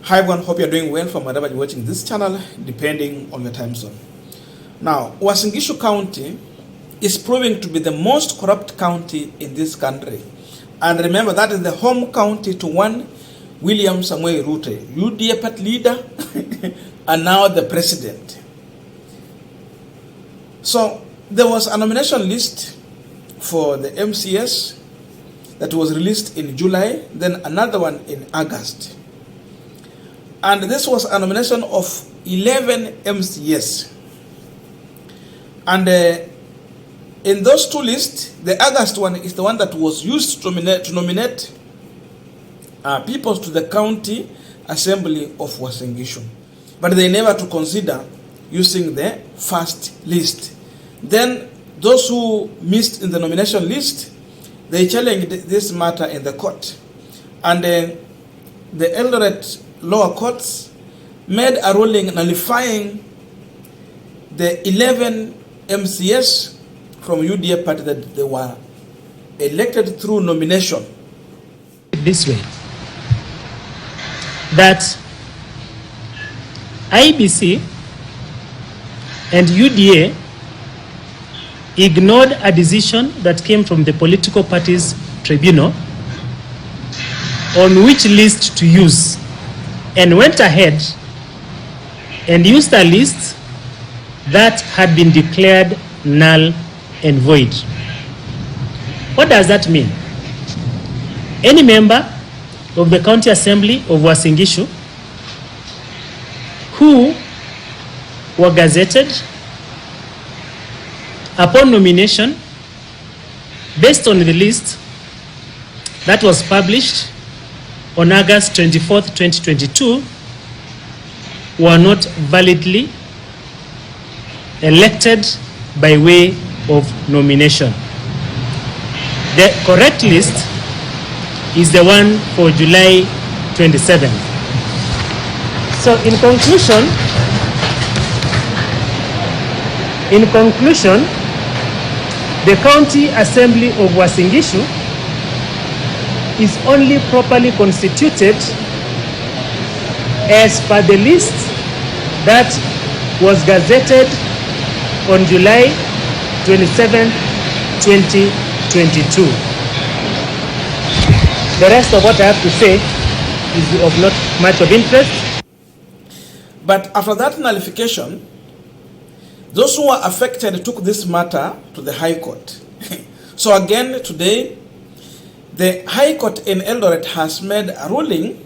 Hi everyone, hope you're doing well from wherever you're watching this channel, depending on your time zone. Now, Uasin Gishu County is proving to be the most corrupt county in this country. And remember, that is the home county to one William Samuel Ruto, UDA party leader, and now the president. So, there was a nomination list for the MCS that was released in July, then another one in August. And this was a nomination of 11 MCS. And in those two lists, the August one is the one that was used to nominate people to the County Assembly of Uasin Gishu. But they never to consider using the first list. Then those who missed in the nomination list, they challenged this matter in the court. And the Eldoret lower courts made a ruling nullifying the 11 MCS from UDA party that they were elected through nomination. This way, that IBC and UDA ignored a decision that came from the political parties tribunal on which list to use, and went ahead and used a list that had been declared null and void. What does that mean? Any member of the County Assembly of Uasin Gishu who were gazetted upon nomination based on the list that was published on August 24th, 2022, were not validly elected by way of nomination. The correct list is the one for July 27th. So in conclusion, the County Assembly of Uasin Gishu is only properly constituted as per the list that was gazetted on July 27, 2022. The rest of what I have to say is of not much of interest. But after that nullification, those who were affected took this matter to the High Court. So again, today, the High Court in Eldoret has made a ruling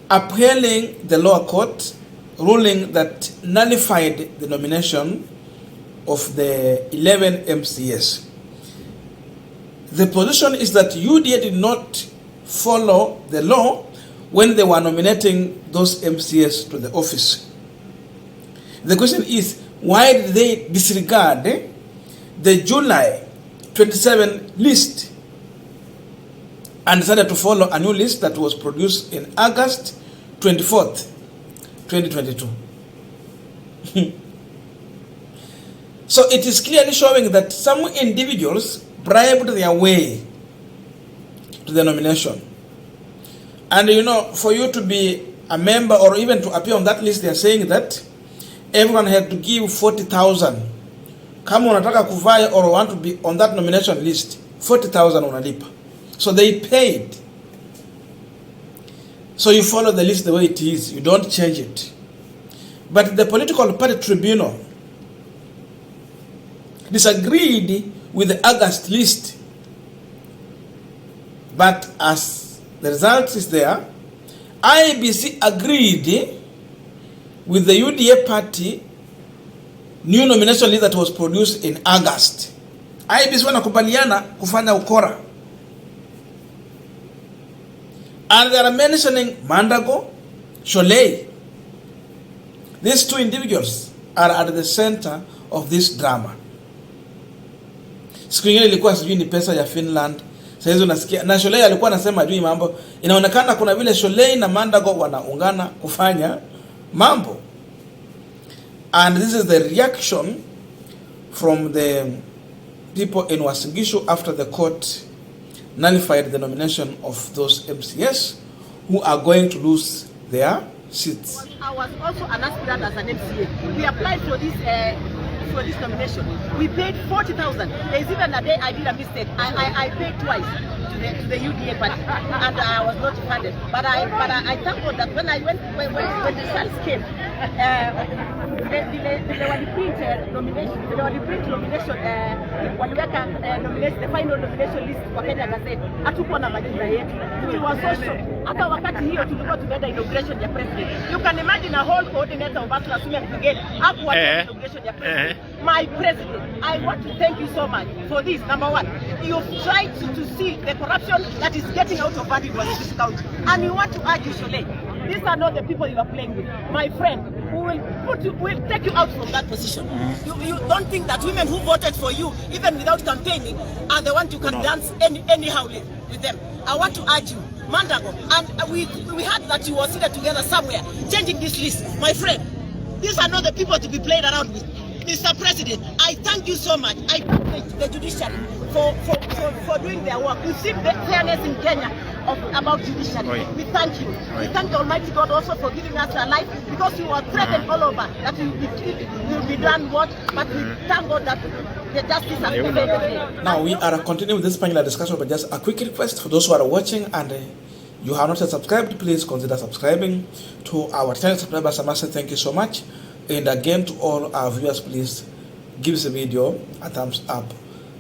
uphailing the lower court ruling that nullified the nomination of the 11 MCS. The position is that UDA did not follow the law when they were nominating those MCS to the office. The question is, why did they disregard the July 27 list and decided to follow a new list that was produced in August 24th, 2022. So it is clearly showing that some individuals bribed their way to the nomination. And you know, for you to be a member or even to appear on that list, they are saying that everyone had to give 40,000. Kama unataka kuvaa or want to be on that nomination list, 40,000 unalipa. So they paid. So you follow the list the way it is. You don't change it. But the political party tribunal disagreed with the August list. But as the result is there, IBC agreed with the UDA party new nomination list that was produced in August. IBC wanakubaliana kufanya ukora. And they are mentioning Mandago, Sholei. These two individuals are at the center of this drama. Siku nyingine ilikuwa sijui ni pesa ya Finland. Sasa hizo nasikia na Sholei alikuwa anasema juu mambo. Inaonekana kuna vile Sholei na Mandago wanaungana kufanya mambo. And this is the reaction from the people in Uasin Gishu after the court nullified the nomination of those MCS who are going to lose their seats. I was also an aspirant as an MCA. We applied for this nomination. We paid 40,000. There's even a day I did a mistake. I paid twice to the UDA party, and I was not funded. But I thank God that when the results came, there were the print nomination. Waliweka nomination, the final nomination list kwa Kenya Gazette. Hatukuwa na majina yetu. We were so shocked. Hata wakati hiyo tulikuwa tumeenda inauguration ya president. You can imagine a whole coordinator of us assuming again hapo inauguration ya president. My president, I want to thank you so much for this. Number one, you've tried to see the corruption that is getting out of hand in Uasin Gishu County, and you want to urge you, Stureh. These are not the people you are playing with, my friend. Who will take you out from that position. You don't think that women who voted for you, even without campaigning, are the ones you can dance anyhow with them. I want to urge you, Mandago, and we heard that you were seated together somewhere, changing this list. My friend, these are not the people to be played around with. Mr. President, I thank you so much. I thank the judiciary for doing their work. We see the fairness in Kenya about judiciary. Right. We thank you. Right. We thank the Almighty God also for giving us a life, because we were threatened all over that we will be done what, but we thank God that the justice has been made. Now we are continuing with this panel discussion, but just a quick request for those who are watching and you have not yet subscribed, please consider subscribing to our channel. Subscribers, I must say thank you so much. And again, to all our viewers, please give this video a thumbs up.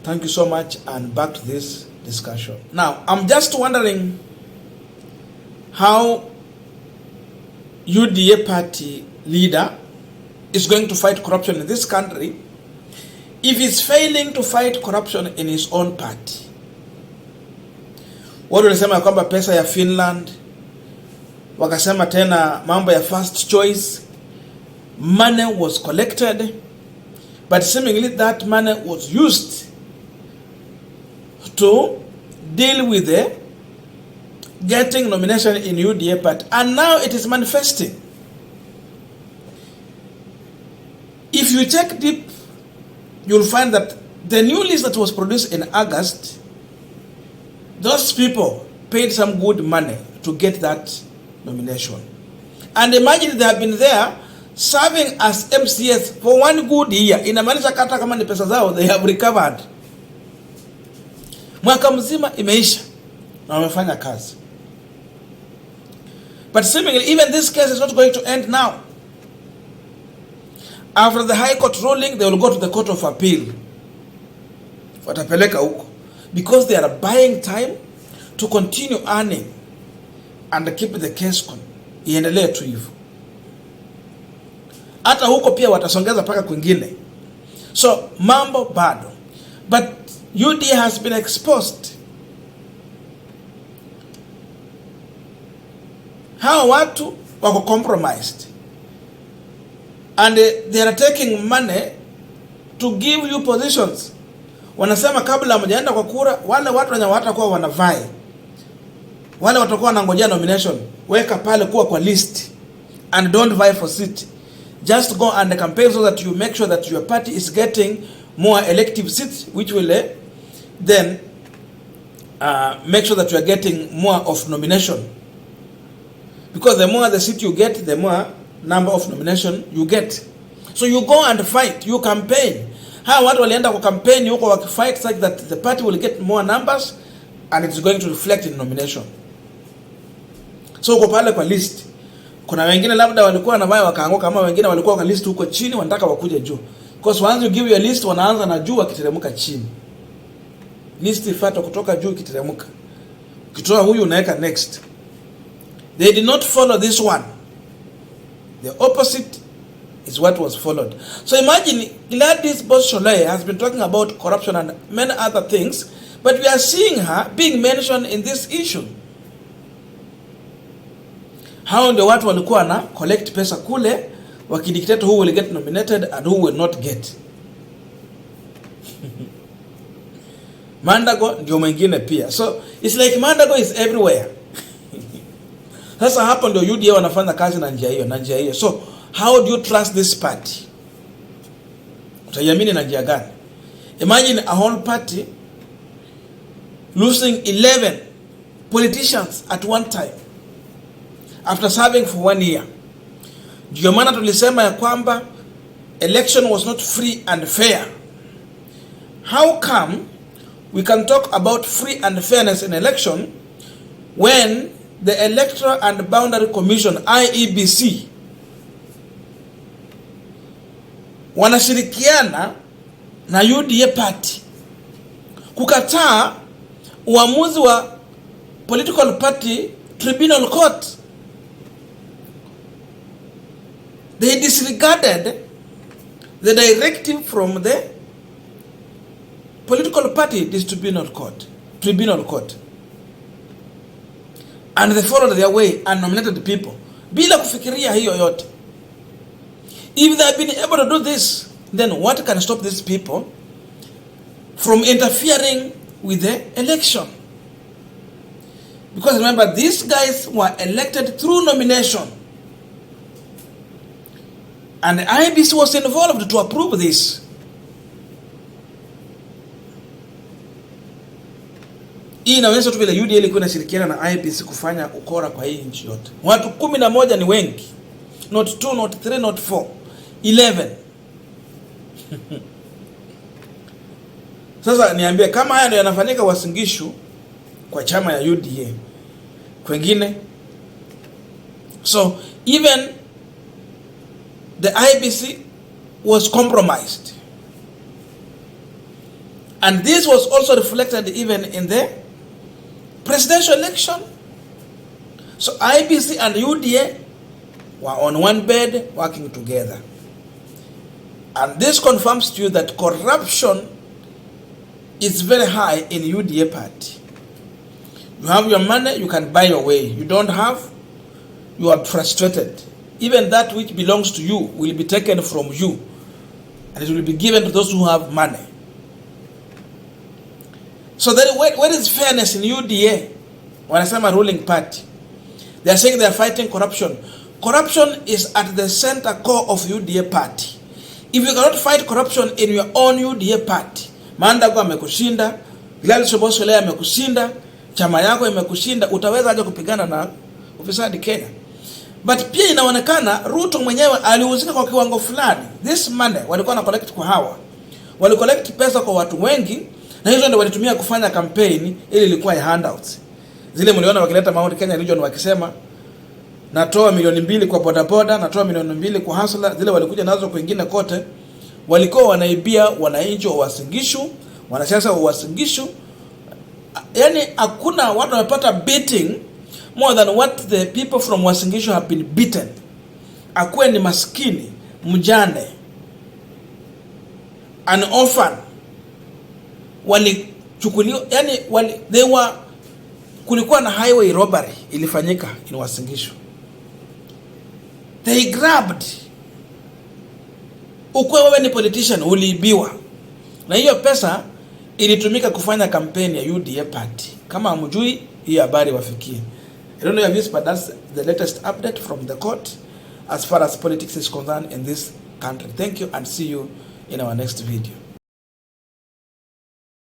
Thank you so much, and back to this discussion. Now, I'm just wondering how UDA party leader is going to fight corruption in this country if he's failing to fight corruption in his own party. Watu walisema kwamba pesa ya Finland, wakasema tena mambo ya first choice, money was collected, but seemingly that money was used to deal with the getting nomination in UDA party, and now it is manifesting. If you check deep, you'll find that the new list that was produced in August, those people paid some good money to get that nomination. And imagine they have been there serving as MCS for one good year. Inamaanisha kata kama ni pesa zao, they have recovered. Mwaka mzima imeisha na wamefanya kazi. But seemingly even this case is not going to end now. After the High Court ruling, they will go to the Court of Appeal. Watapeleka huko. Because they are buying time to continue earning and keep the case on. Iendelee tu hivyo. Hata huko pia watasongeza paka kwingine. So mambo bado. But UDA has been exposed. Hawa watu wako compromised. And they are taking money to give you positions. Wanasema kabla mjaenda kwa kura, wale watu wenye watakuwa wanavai, wale watakuwa wanangojea nomination, weka pale kuwa kwa list and don't vie for seat. Just go and campaign so that you make sure that your party is getting more elective seats, which will then make sure that you are getting more of nomination. Because the more the seat you get, the more number of nomination you get. So you go and fight, you campaign. Hawa watu walienda kwa campaign huko wakifight such that the party will get more numbers and it's going to reflect in nomination. So uko pale kwa list. Kuna wengine labda walikuwa na baya wakaanguka, kama wengine walikuwa kwa list huko chini wanataka wakuje juu. Because once you give your list, wanaanza na juu wakiteremka chini. List ifuata kutoka juu ikiteremka. Ukitoa huyu unaweka next. They did not follow this one. The opposite is what was followed. So imagine, Gladys Stureh has been talking about corruption and many other things, but we are seeing her being mentioned in this issue. How ndio watu walikuwa na collect pesa kule, wakidictate who will get nominated and who will not get. Mandago ndio mwingine pia. So it's like Mandago is everywhere. Sasa hapo ndio UDA wanafanya kazi na njia hiyo. So how do you trust this party? Utaiamini na njia gani? Imagine a whole party losing 11 politicians at one time after serving for 1 year. Ndio maana tulisema ya kwamba election was not free and fair. How come we can talk about free and fairness in election when the Electoral and Boundary Commission, IEBC, wanashirikiana na UDA party kukataa uamuzi wa political party tribunal court? They disregarded the directive from the political party tribunal court, and they followed their way and nominated people bila kufikiria hiyo yote. If they have been able to do this, then what can stop these people from interfering with the election? Because remember, these guys were elected through nomination, and the IEBC was involved to approve this. Hii inaonyesha tu vile UDA ilikuwa inashirikiana na IEBC kufanya ukora kwa hii nchi yote. Watu 11 ni wengi. Not 2, not 3, not 4. 11. Sasa niambie, kama haya ndio yanafanyika Uasin Gishu kwa chama ya UDA kwengine. So even the IEBC was compromised, and this was also reflected even in the presidential election. So IEBC and UDA were on one bed working together, and this confirms to you that corruption is very high in UDA party. You have your money, you can buy your way. You don't have, you are frustrated. Even that which belongs to you will be taken from you, and it will be given to those who have money. So then where is fairness in UDA? Wanasema ruling party, they are saying they are fighting corruption. Corruption is at the center core of UDA party. If you cannot fight corruption in your own UDA party, Mandago amekushinda, Gladys Obosolea amekushinda, chama yako imekushinda, utaweza aje kupigana na ufisadi Kenya? But pia inaonekana Ruto mwenyewe alihusika kwa kiwango fulani. This money walikuwa na collect kwa hawa, wali collect pesa kwa watu wengi, na hizo ndio walitumia kufanya campaign. Ili ilikuwa ya handouts zile mliona wakileta Mount Kenya region wakisema natoa milioni 2 kwa bodaboda, natoa milioni 2 kwa hustler. Zile walikuja nazo kwingine kote, walikuwa wanaibia wananchi wa Uasin Gishu, wanasiasa wa Uasin Gishu. Yani hakuna watu wamepata beating more than what the people from Uasin Gishu have been beaten. Akuwe ni maskini, mjane, an orphan, walichukuliwa, yani kulikuwa na highway robbery ilifanyika in Uasin Gishu. They grabbed. Ukwe wewe ni politician, uliibiwa. Na hiyo pesa ilitumika kufanya kampeni ya UDA party. Kama hamjui, hii habari wafikie. I don't know your views, but that's the latest update from the court as far as politics is concerned in this country. Thank you, and see you in our next video.